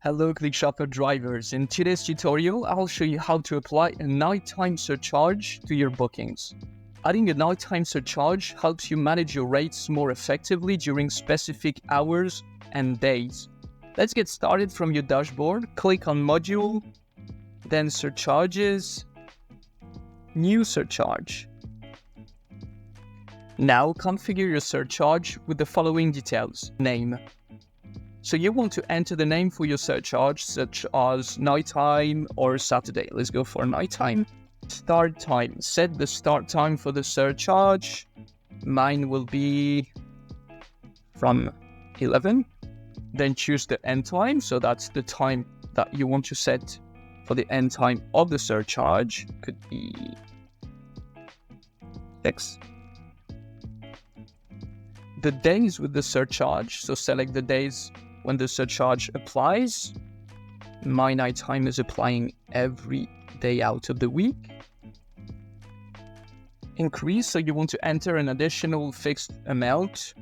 Hello ClickChauffeur drivers. In today's tutorial, I'll show you how to apply a nighttime surcharge to your bookings. Adding a nighttime surcharge helps you manage your rates more effectively during specific hours and days. Let's get started from your dashboard. Click on Module, then Surcharges, New Surcharge. Now configure your surcharge with the following details. Name. So you want to enter the name for your surcharge, such as nighttime or Saturday. Let's go for nighttime. Start time. Set the start time for the surcharge. Mine will be from 11. Then choose the end time. So that's the time that you want to set for the end time of the surcharge. Could be 6. The days with the surcharge. So select the days when the surcharge applies. My nighttime is applying every day out of the week. Increase, so you want to enter an additional fixed amount.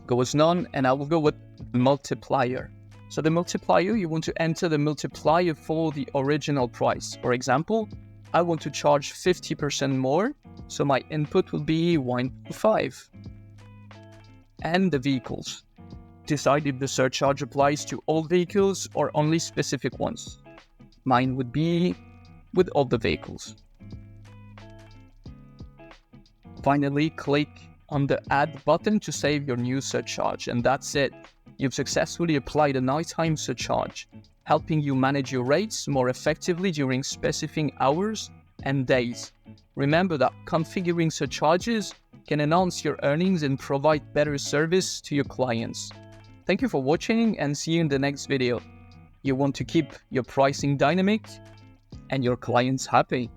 Go as none, and I will go with multiplier. So the multiplier, you want to enter the multiplier for the original price. For example, I want to charge 50% more, so my input will be 1.5. And the vehicles. Decide if the surcharge applies to all vehicles or only specific ones. Mine would be with all the vehicles. Finally, click on the Add button to save your new surcharge, and that's it. You've successfully applied a nighttime surcharge, helping you manage your rates more effectively during specific hours and days. Remember that configuring surcharges can enhance your earnings and provide better service to your clients. Thank you for watching and see you in the next video. You want to keep your pricing dynamic and your clients happy.